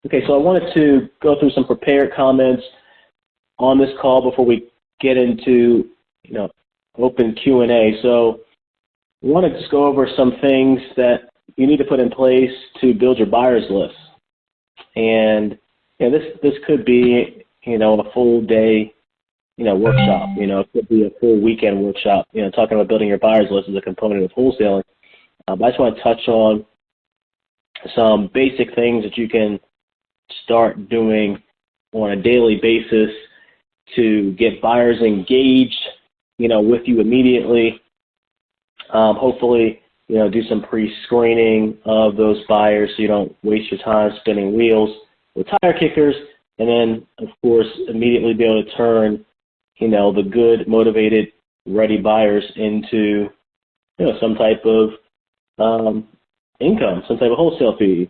Okay, so I wanted to go through some prepared comments on this call before we get into, open Q&A. So I want to just go over some things that you need to put in place to build your buyers list. And this could be, a full day, workshop. It could be a full weekend workshop, talking about building your buyers list as a component of wholesaling. I just want to touch on some basic things that you can start doing on a daily basis to get buyers engaged, with you immediately. Hopefully, do some pre-screening of those buyers so you don't waste your time spinning wheels with tire kickers. And then, of course, immediately be able to turn, the good, motivated, ready buyers into, some type of income, some type of wholesale fee,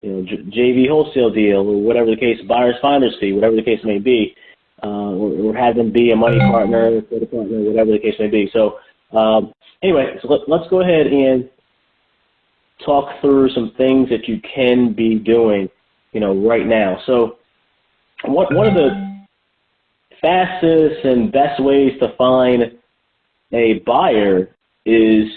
JV wholesale deal, or whatever the case, buyer's finder's fee, whatever the case may be, or have them be a money partner, credit partner, whatever the case may be. So anyway, so let's go ahead and talk through some things that you can be doing, right now. So one of the fastest and best ways to find a buyer is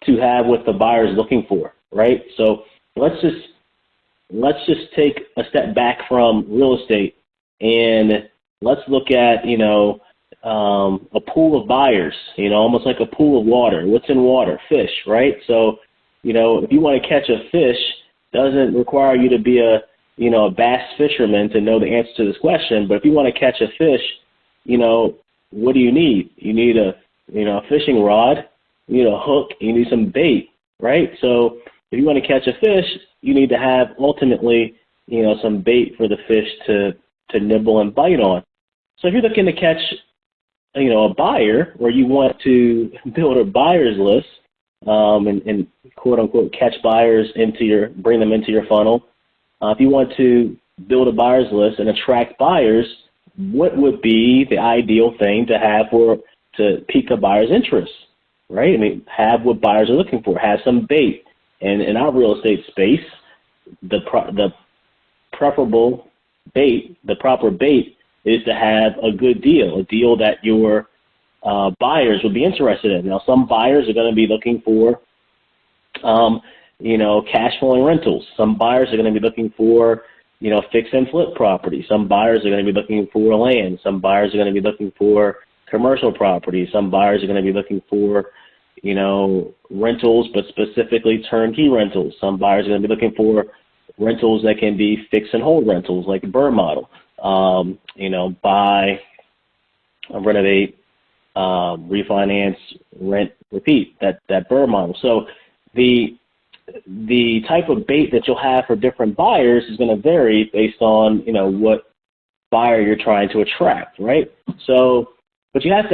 to have what the buyer is looking for, right? So let's just take a step back from real estate and let's look at, a pool of buyers, almost like a pool of water. What's in water? Fish, right? So, if you want to catch a fish, doesn't require you to be a bass fisherman to know the answer to this question. But if you want to catch a fish, what do you need? You need a fishing rod, you need a hook, you need some bait, right? So if you want to catch a fish, you need to have ultimately, some bait for the fish to nibble and bite on. So if you're looking to catch, a buyer, or you want to build a buyer's list, and quote unquote catch buyers bring them into your funnel. If you want to build a buyer's list and attract buyers, what would be the ideal thing to have to pique a buyer's interest, right? I mean, have what buyers are looking for, have some bait. And in our real estate space, the preferable bait, the proper bait is to have a good deal, a deal that your buyers would be interested in. Now, some buyers are going to be looking for, cash flowing rentals. Some buyers are going to be looking for, fix and flip property. Some buyers are going to be looking for land. Some buyers are going to be looking for commercial property. Some buyers are going to be looking for, rentals, but specifically turnkey rentals. Some buyers are going to be looking for rentals that can be fix and hold rentals, like the BRRRR model. Buy, renovate, refinance, rent, repeat, that BRRRR model. So the type of bait that you'll have for different buyers is going to vary based on, what buyer you're trying to attract, right? So, but you don't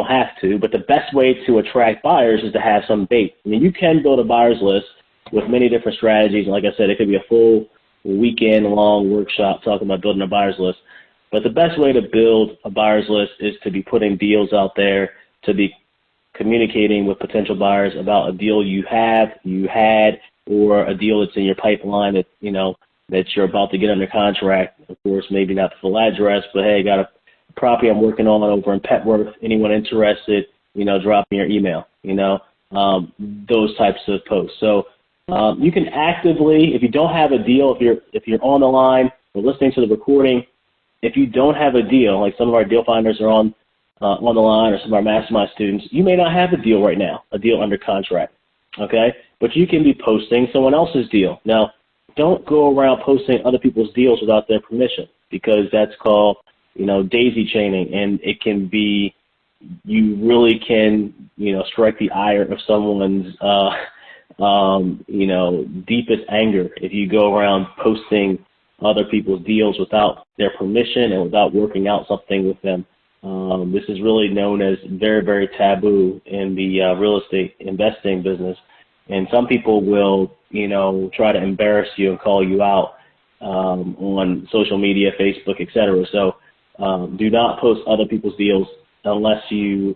have to, but the best way to attract buyers is to have some bait. I mean, you can build a buyer's list with many different strategies. And like I said, it could be a full weekend-long workshop talking about building a buyer's list. But the best way to build a buyer's list is to be putting deals out there, to be communicating with potential buyers about a deal you had, or a deal that's in your pipeline that, that you're about to get under contract. Of course, maybe not the full address, but hey, got a property I'm working on over in Petworth. Anyone interested, drop me your email, those types of posts. So you can actively, if you don't have a deal, if you're on the line or listening to the recording, if you don't have a deal, like some of our deal finders are on the line, or some of our mastermind students, you may not have a deal right now, a deal under contract, okay? But you can be posting someone else's deal. Now, don't go around posting other people's deals without their permission, because that's called, daisy chaining, and it can be, you really can, strike the ire of someone's, deepest anger if you go around posting other people's deals without their permission and without working out something with them. This is really known as very, very taboo in the real estate investing business. And some people will, try to embarrass you and call you out on social media, Facebook, etc. So do not post other people's deals unless you,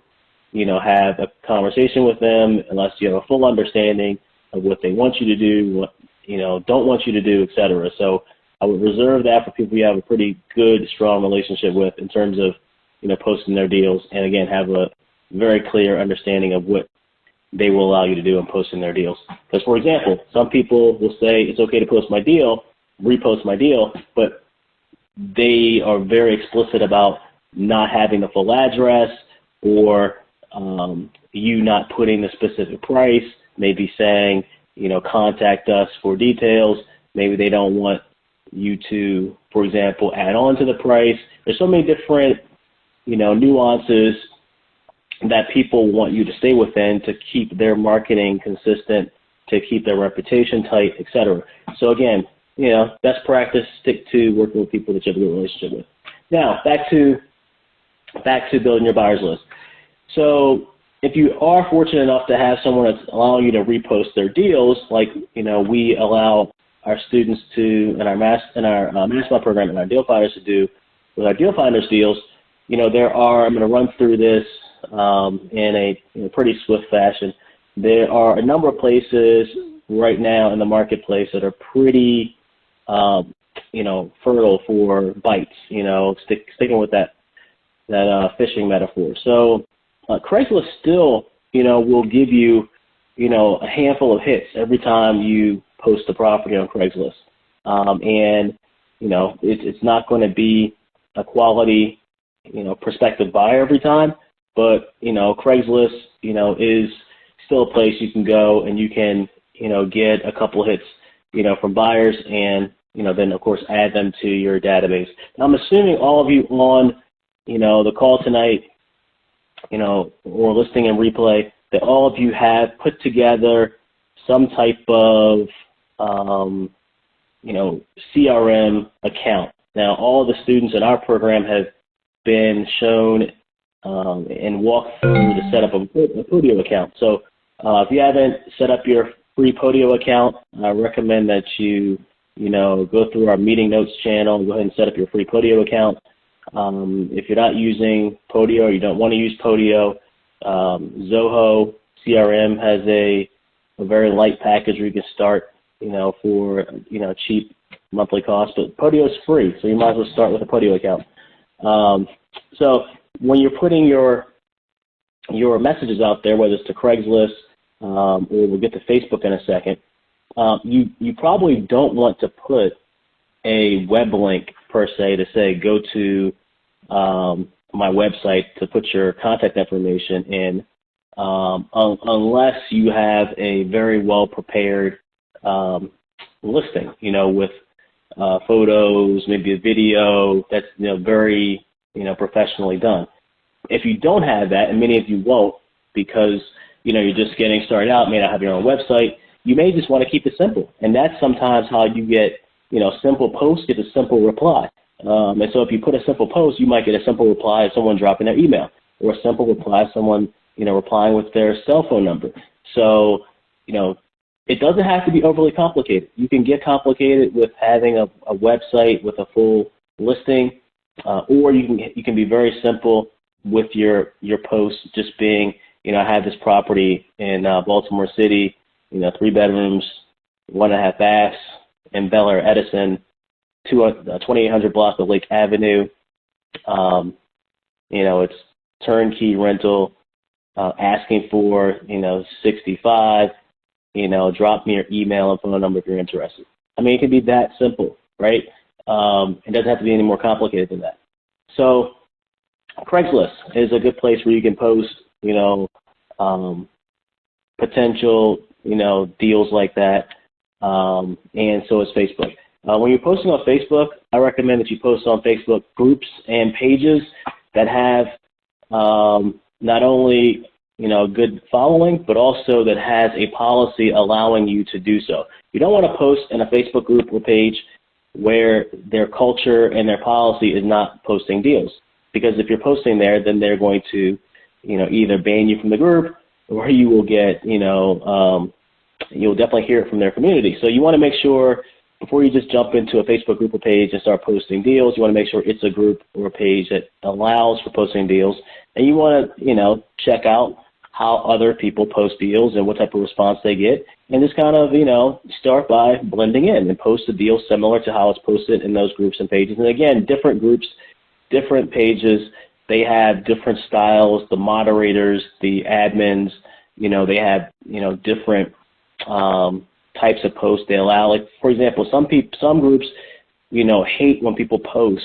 have a conversation with them, unless you have a full understanding of what they want you to do, don't want you to do, et cetera. So I would reserve that for people you have a pretty good, strong relationship with in terms of, posting their deals, and again, have a very clear understanding of what they will allow you to do in posting their deals. Because, for example, some people will say it's okay to post my deal, repost my deal, but they are very explicit about not having the full address, or you not putting the specific price, maybe saying, contact us for details. Maybe they don't want you to, for example, add on to the price. There's so many different, nuances that people want you to stay within to keep their marketing consistent, to keep their reputation tight, et cetera. So again, best practice, stick to working with people that you have a good relationship with. Now, back to building your buyer's list. So if you are fortunate enough to have someone that's allowing you to repost their deals, like, we allow our students to, in our mastermind program and our deal finders to do with our deal finders deals, I'm going to run through this in a pretty swift fashion. There are a number of places right now in the marketplace that are pretty, fertile for bites, sticking with that fishing metaphor. So Craigslist still, will give you, a handful of hits every time you post a property on Craigslist. And, it's not going to be a quality, prospective buyer every time, but, Craigslist, is still a place you can go and you can, get a couple hits, from buyers, and, then of course add them to your database. Now, I'm assuming all of you on, the call tonight, or listening in replay, that all of you have put together some type of, CRM account. Now, all the students in our program have been shown and walked through the setup of a Podio account. So if you haven't set up your free Podio account, I recommend that you, go through our meeting notes channel and go ahead and set up your free Podio account. If you're not using Podio or you don't want to use Podio, Zoho CRM has a very light package where you can start, for, cheap monthly cost. But Podio is free, so you might as well start with a Podio account. So when you're putting your messages out there, whether it's to Craigslist or we'll get to Facebook in a second, you probably don't want to put a web link per se to say go to my website to put your contact information in, unless you have a very well prepared listing, with photos, maybe a video that's very professionally done. If you don't have that, and many of you won't, because you're just getting started out, may not have your own website, you may just want to keep it simple, and that's sometimes how you get simple posts get a simple reply. And so if you put a simple post, you might get a simple reply of someone dropping their email, or a simple reply of someone replying with their cell phone number. So it doesn't have to be overly complicated. You can get complicated with having a website with a full listing, or you can be very simple with your post just being, I have this property in Baltimore City, 3 bedrooms, 1.5 baths in Bel Air, Edison, 2800 block of Lake Avenue. It's turnkey rental, asking for 65. Drop me your email and phone number if you're interested. I mean, it can be that simple, right? It doesn't have to be any more complicated than that. So Craigslist is a good place where you can post, potential, deals like that. And so is Facebook. When you're posting on Facebook, I recommend that you post on Facebook groups and pages that have not only good following, but also that has a policy allowing you to do so. You don't want to post in a Facebook group or page where their culture and their policy is not posting deals. Because if you're posting there, then they're going to, either ban you from the group, or you will get, you'll definitely hear it from their community. So you want to make sure, before you just jump into a Facebook group or page and start posting deals, you want to make sure it's a group or a page that allows for posting deals. And you want to, check out how other people post deals and what type of response they get. and just kind of, start by blending in and post a deal similar to how it's posted in those groups and pages. And again, different groups, different pages, they have different styles. The moderators, the admins, they have, different types of posts they allow. Like, for example, some groups, hate when people post,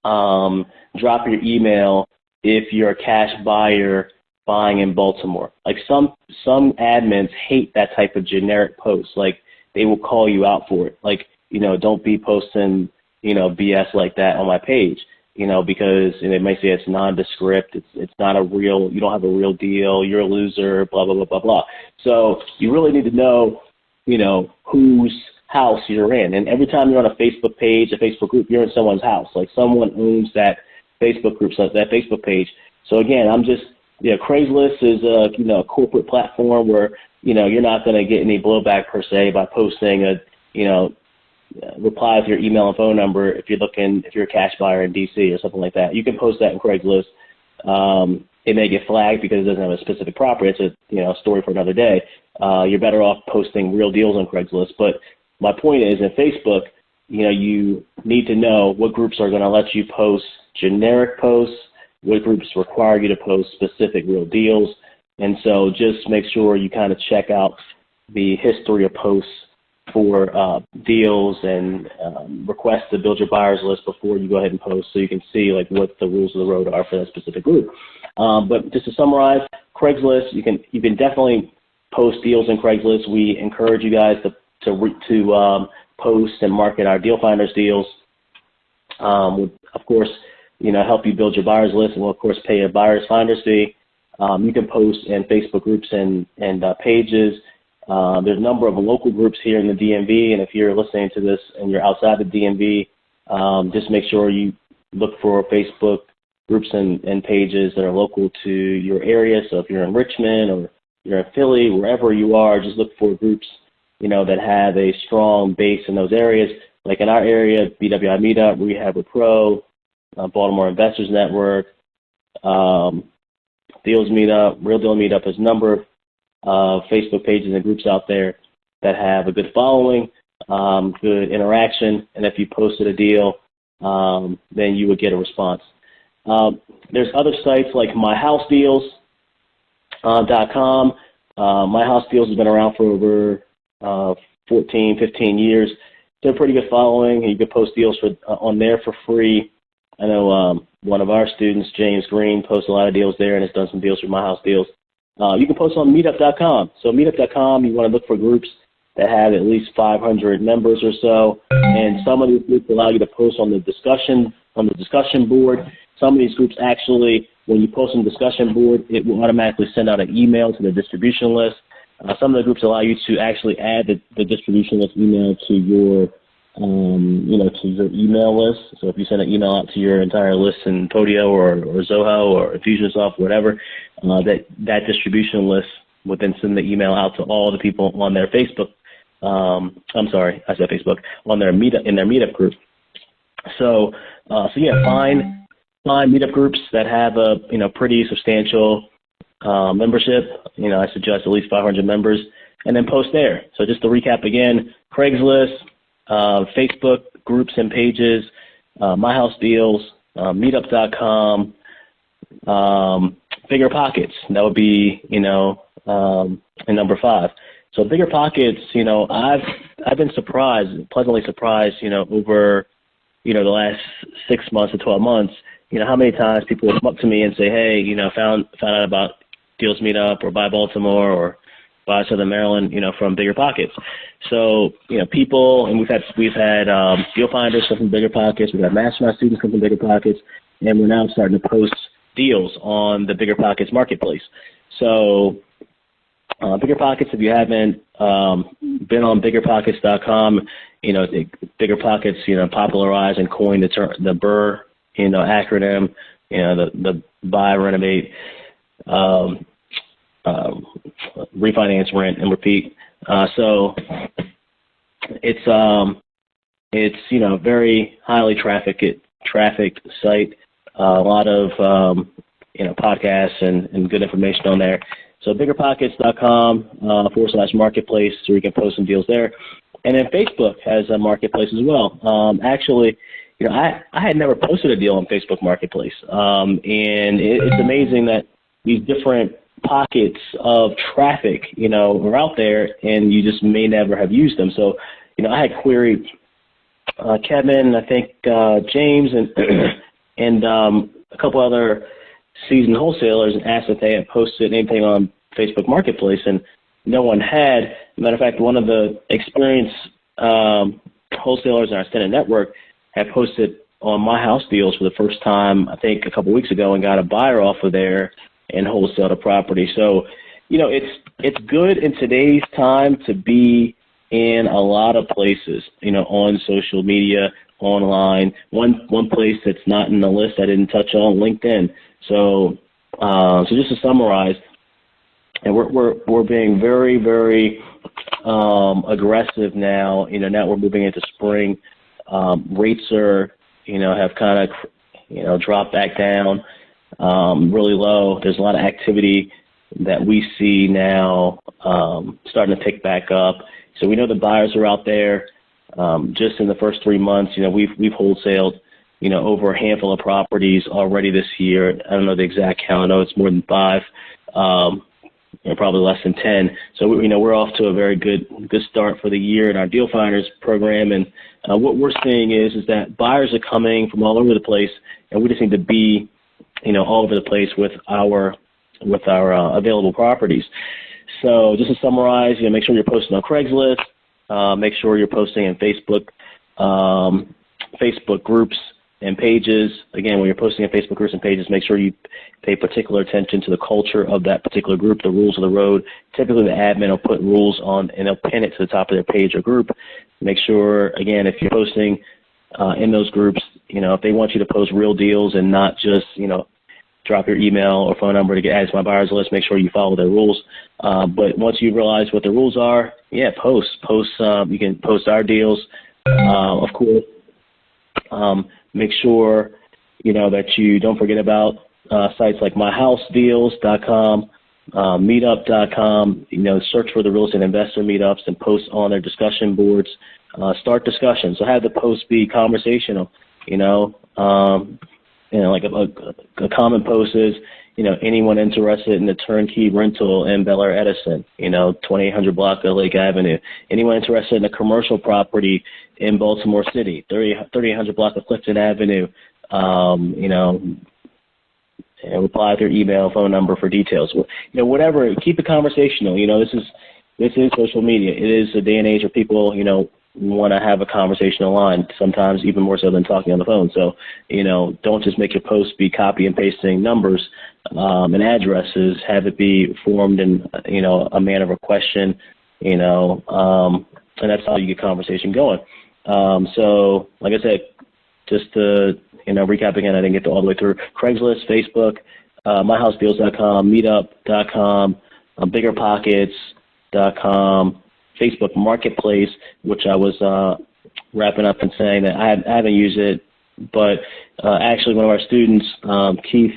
drop your email if you're a cash buyer buying in Baltimore. Like some admins hate that type of generic post. Like they will call you out for it. Like, don't be posting, BS like that on my page, because they may say it's nondescript. It's not a real, you don't have a real deal. You're a loser, blah, blah, blah, blah, blah. So you really need to know, whose house you're in. And every time you're on a Facebook page, a Facebook group, you're in someone's house. Like someone owns that Facebook group, so that Facebook page. So again, Craigslist is a corporate platform where, you're not going to get any blowback per se by posting reply with your email and phone number if you're a cash buyer in DC or something like that. You can post that in Craigslist. It may get flagged because it doesn't have a specific property. It's a story for another day. You're better off posting real deals on Craigslist. But my point is, in Facebook, you need to know what groups are going to let you post generic posts, what groups require you to post specific real deals. And so just make sure you kind of check out the history of posts for deals and requests to build your buyers list before you go ahead and post, so you can see like what the rules of the road are for that specific group. But just to summarize, Craigslist, you can definitely post deals in Craigslist. We encourage you guys to post and market our Deal Finders deals. We'll, of course, help you build your buyers list, and we'll of course pay a buyers finders fee. You can post in Facebook groups and pages. There's a number of local groups here in the DMV, and if you're listening to this and you're outside the DMV, just make sure you look for Facebook groups and pages that are local to your area. So if you're in Richmond or you're in Philly, wherever you are, just look for groups, that have a strong base in those areas. Like in our area, BWI Meetup, Rehab with Pro, Baltimore Investors Network, Deals Meetup, Real Deal Meetup. There's a number of Facebook pages and groups out there that have a good following, good interaction, and if you posted a deal, then you would get a response. There's other sites like myhousedeals.com. My House Deals has been around for over 14, 15 years. They're a pretty good following, and you can post deals on there for free. I know one of our students, James Green, posts a lot of deals there and has done some deals for My House Deals. You can post on meetup.com. So meetup.com, you want to look for groups that have at least 500 members or so, and some of these groups allow you to post on the discussion board. Some of these groups actually, when you post on the discussion board, it will automatically send out an email to the distribution list. Some of the groups allow you to actually add the distribution list email to your to your email list. So if you send an email out to your entire list in Podio or Zoho or Infusionsoft, whatever, that distribution list would then send the email out to all the people on their Facebook. I'm sorry, I said Facebook, on their meetup group. So yeah, find meetup groups that have a pretty substantial membership. I suggest at least 500 members, and then post there. So just to recap again: Craigslist, Facebook groups and pages, My House Deals, Meetup.com, Bigger Pockets. That would be in number 5. So Bigger Pockets, I've been pleasantly surprised, over the last 6 months to 12 months. How many times people will come up to me and say, hey, found out about Deals Meetup or Buy Baltimore or Buy Southern Maryland, from Bigger Pockets. So, people, and we've had Deal Finders come from Bigger Pockets, we've had Mastermind students come from Bigger Pockets, and we're now starting to post deals on the Bigger Pockets marketplace. So, Bigger Pockets, if you haven't been on biggerpockets.com, Bigger Pockets, popularized and coined the BRRRR, acronym, the buy, renovate, refinance, rent, and repeat. So it's very highly trafficked site. A lot of podcasts and good information on there. So biggerpockets.com /marketplace, so you can post some deals there. And then Facebook has a marketplace as well. Actually, I had never posted a deal on Facebook Marketplace. And it's amazing that these different pockets of traffic, are out there, and you just may never have used them. So, I had queried Kevin, I think James, and a couple other seasoned wholesalers and asked if they had posted anything on Facebook Marketplace, and no one had. Matter of fact, one of the experienced wholesalers in our extended network had posted on My House Deals for the first time, I think, a couple weeks ago, and got a buyer off of there and wholesale the property. So, it's good in today's time to be in a lot of places, on social media, online. One place that's not in the list I didn't touch on, LinkedIn. So just to summarize, and we're being very, very aggressive now. Now we're moving into spring. Rates are, have kind of, dropped back down, really low. There's a lot of activity that we see now starting to pick back up. So we know the buyers are out there. Just in the first 3 months, we've wholesaled, over a handful of properties already this year. I don't know the exact count. I know it's more than 5, probably less than 10. So we're off to a very good start for the year in our Deal Finders program. And what we're seeing is that buyers are coming from all over the place, and we just need to be, all over the place with our available properties. So just to summarize, make sure you're posting on Craigslist. Make sure you're posting in Facebook groups and pages. Again, when you're posting in Facebook groups and pages, make sure you pay particular attention to the culture of that particular group, the rules of the road. Typically, the admin will put rules on, and they'll pin it to the top of their page or group. Make sure, again, if you're posting in those groups, if they want you to post real deals and not just, drop your email or phone number to get added to my buyers list, make sure you follow their rules. But once you realize what the rules are, post. You can post our deals, of course. Make sure, that you don't forget about sites like myhousedeals.com, meetup.com. Search for the real estate investor meetups and post on their discussion boards. Start discussions. So have the post be conversational. Like a common post is, anyone interested in the turnkey rental in Bel Air Edison, 2800 block of Lake Avenue. Anyone interested in a commercial property in Baltimore City, 3800 block of Clifton Avenue, and reply with your email, phone number for details. Whatever, keep it conversational. This is social media. It is a day and age where people, want to have a conversation online, sometimes even more so than talking on the phone. So, don't just make your post be copy and pasting numbers and addresses. Have it be formed in, a manner of a question, and that's how you get conversation going. So, like I said, just to, recap again, I didn't get all the way through. Craigslist, Facebook, myhousedeals.com, meetup.com, biggerpockets.com, Facebook Marketplace, which I was wrapping up and saying that I haven't used it, but actually one of our students, Keith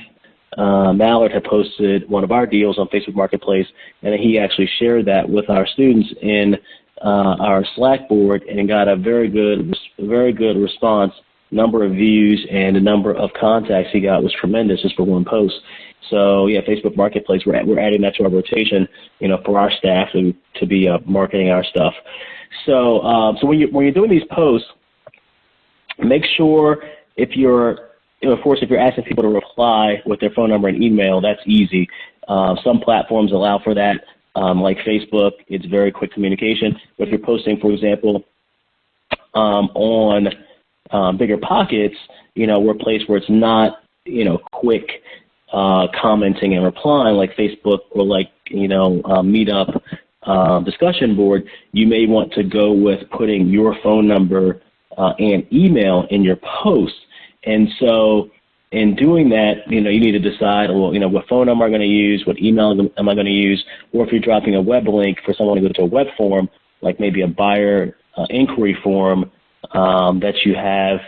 Mallard, had posted one of our deals on Facebook Marketplace, and he actually shared that with our students in our Slack board and got a very good response. Number of views and the number of contacts he got was tremendous just for one post. So Facebook Marketplace, we're adding that to our rotation, for our staff to be marketing our stuff. So when you're doing these posts, make sure if you're asking people to reply with their phone number and email, that's easy. Some platforms allow for that, like Facebook. It's very quick communication. But if you're posting, for example, on Bigger Pockets, we're a place where it's not, quick commenting and replying like Facebook or like, Meetup discussion board. You may want to go with putting your phone number and email in your post. And so in doing that, you need to decide, what phone number I'm going to use, what email am I going to use, or if you're dropping a web link for someone to go to a web form, like maybe a buyer inquiry form that you have,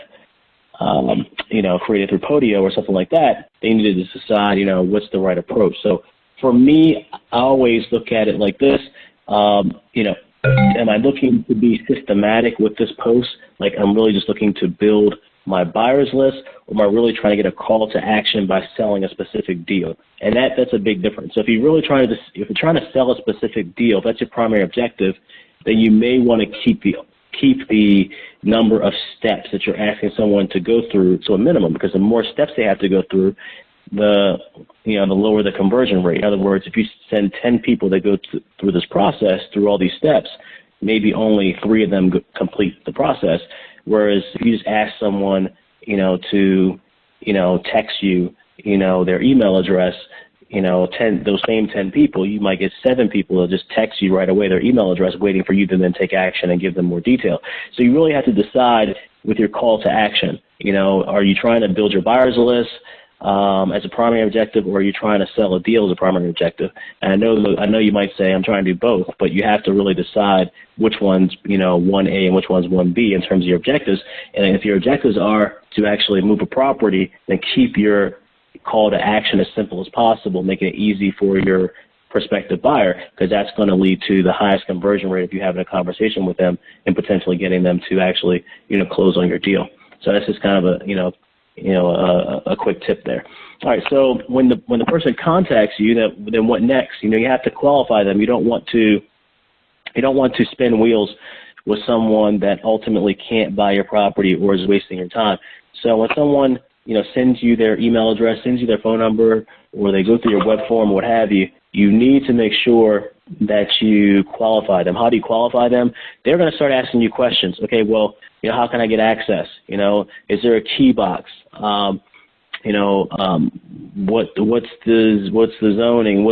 created through Podio or something like that, they need to decide, what's the right approach. So for me, I always look at it like this. Am I looking to be systematic with this post? Like, I'm really just looking to build my buyer's list, or am I really trying to get a call to action by selling a specific deal? And that's a big difference. So if you're really trying to sell a specific deal, if that's your primary objective, then you may want to keep the number of steps that you're asking someone to go through to a minimum, because the more steps they have to go through, the lower the conversion rate. In other words, if you send 10 people that go through this process, through all these steps, maybe only 3 of them complete the process. Whereas if you just ask someone, to, text you, their email address, those same 10 people, you might get 7 people that just text you right away their email address, waiting for you to then take action and give them more detail. So you really have to decide with your call to action. Are you trying to build your buyer's list as a primary objective, or are you trying to sell a deal as a primary objective? And I know you might say I'm trying to do both, but you have to really decide which one's 1A and which one's 1B in terms of your objectives. And if your objectives are to actually move a property, then keep your call to action as simple as possible, making it easy for your prospective buyer, because that's going to lead to the highest conversion rate if you're having a conversation with them and potentially getting them to actually close on your deal. So that's just kind of a quick tip there. All right, so when the person contacts you, then what next? You have to qualify them. You don't want to spin wheels with someone that ultimately can't buy your property or is wasting your time. So when someone sends you their email address, sends you their phone number, or they go through your web form, what have you, you need to make sure that you qualify them. How do you qualify them? They're going to start asking you questions. Okay, well, how can I get access? Is there a key box? What's the zoning?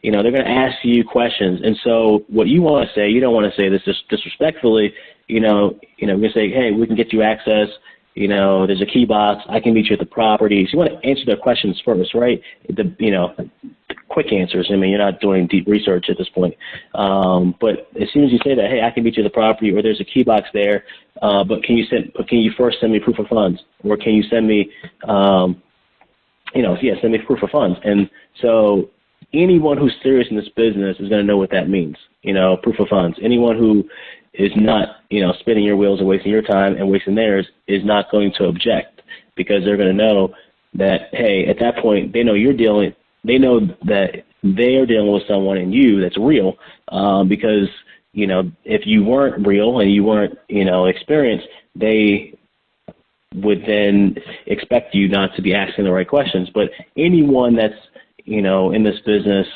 They're going to ask you questions. And so what you want to say, you don't want to say this disrespectfully, you're going to say, hey, we can get you access. There's a key box. I can meet you at the property. So you want to answer their questions first, right? The quick answers. You're not doing deep research at this point. But as soon as you say that, hey, I can meet you at the property, or there's a key box there, but can you first send me proof of funds, or can you send me, send me proof of funds. And so anyone who's serious in this business is going to know what that means. Proof of funds. Anyone who is not, spinning your wheels and wasting your time and wasting theirs is not going to object, because they're going to know that, hey, at that point, they know that they are dealing with someone in you that's real, because, if you weren't real and you weren't, experienced, they would then expect you not to be asking the right questions. But anyone that's, in this business,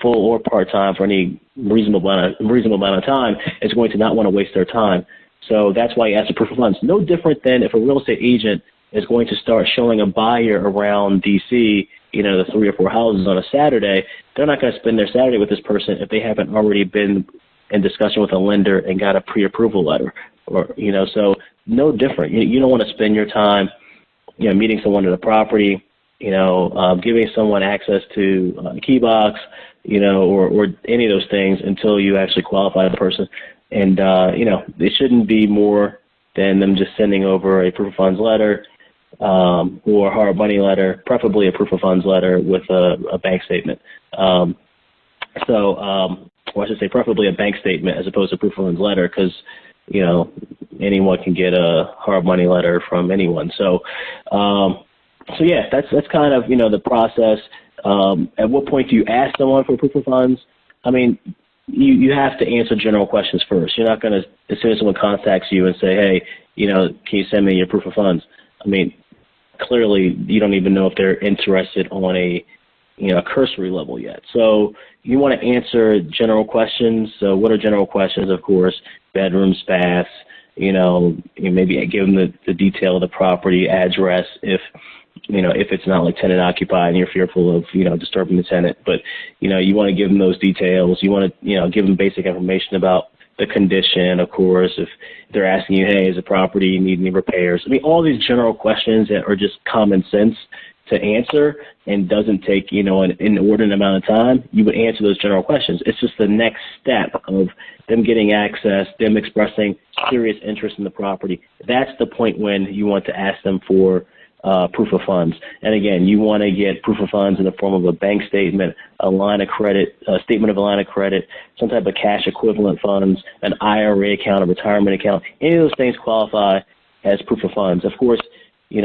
full or part-time, for any reasonable amount of time, is going to not want to waste their time. So that's why you ask for proof of funds. No different than if a real estate agent is going to start showing a buyer around D.C., the 3 or 4 houses on a Saturday. They're not going to spend their Saturday with this person if they haven't already been in discussion with a lender and got a pre-approval letter. Or, so no different. You don't want to spend your time, meeting someone at a property, giving someone access to a key box, or any of those things until you actually qualify the person. And, it shouldn't be more than them just sending over a proof of funds letter, or a hard money letter, preferably a proof of funds letter with a bank statement. Or I should say preferably a bank statement as opposed to a proof of funds letter, because, anyone can get a hard money letter from anyone. So yeah, that's kind of, the process. At what point do you ask someone for proof of funds? You have to answer general questions first. You're not going to, as soon as someone contacts you and say, hey, can you send me your proof of funds? Clearly you don't even know if they're interested on a cursory level yet. So you want to answer general questions. So what are general questions? Of course, bedrooms, baths, maybe give them the detail of the property, address, if it's not like tenant occupied and you're fearful of, disturbing the tenant. But, you want to give them those details. You want to, give them basic information about the condition, of course. If they're asking you, hey, is the property need any repairs? All these general questions that are just common sense to answer and doesn't take, an inordinate amount of time, you would answer those general questions. It's just the next step of them getting access, them expressing serious interest in the property. That's the point when you want to ask them for proof of funds. And again, you want to get proof of funds in the form of a bank statement, a line of credit, a statement of a line of credit, some type of cash equivalent funds, an IRA account, a retirement account. Any of those things qualify as proof of funds. Of course, you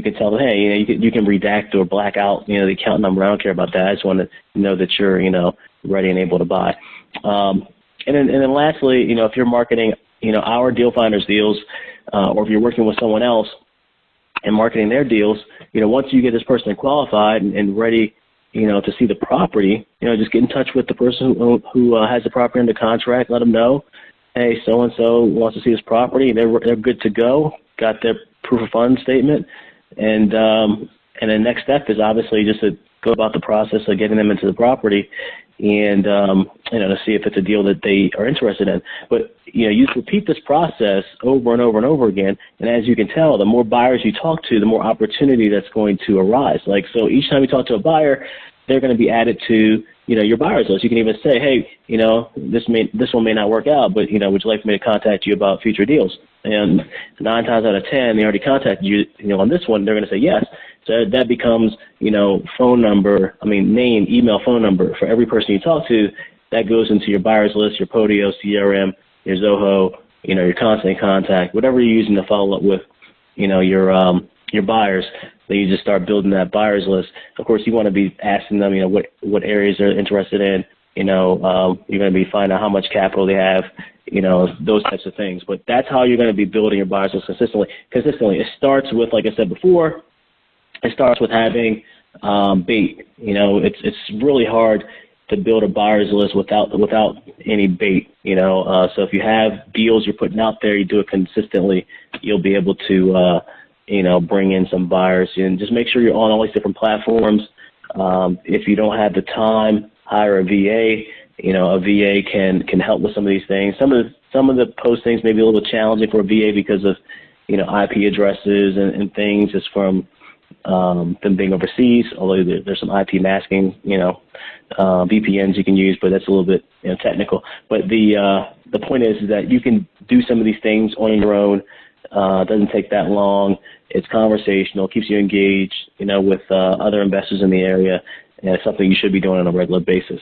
can tell them, hey, you can redact or black out, the account number. I don't care about that. I just want to know that you're, ready and able to buy. And then lastly, if you're marketing, our Deal Finders deals, or if you're working with someone else and marketing their deals, once you get this person qualified and ready, to see the property, just get in touch with the person who has the property under contract. Let them know, hey, so-and-so wants to see this property. They're good to go, got their proof of funds statement. And the next step is obviously just to go about the process of getting them into the property and, to see if it's a deal that they are interested in. But, you repeat this process over and over and over again. And as you can tell, the more buyers you talk to, the more opportunity that's going to arise. So each time you talk to a buyer, they're going to be added to, your buyers list. You can even say, hey, this one may not work out, but, would you like me to contact you about future deals? And 9 times out of 10, they already contacted you, on this one, they're going to say yes. So that becomes, name, email, phone number for every person you talk to. That goes into your buyers list, your Podio, CRM, your Zoho, your constant contact, whatever you're using to follow up with, your buyers. Then you just start building that buyers list. Of course, you want to be asking them, what areas they're interested in. You're going to be finding out how much capital they have, those types of things. But that's how you're going to be building your buyers list consistently. It starts with, like I said before, it starts with having bait. It's really hard to build a buyers list without any bait. So if you have deals you're putting out there, you do it consistently, you'll be able to bring in some buyers. And just make sure you're on all these different platforms. If you don't have the time, hire a VA. A VA can help with some of these things. Some of the postings may be a little challenging for a VA because of IP addresses and things just from them being overseas. Although there's some IP masking, VPNs you can use, but that's a little bit technical. But the point is that you can do some of these things on your own. It doesn't take that long. It's conversational, keeps you engaged, with other investors in the area, and it's something you should be doing on a regular basis.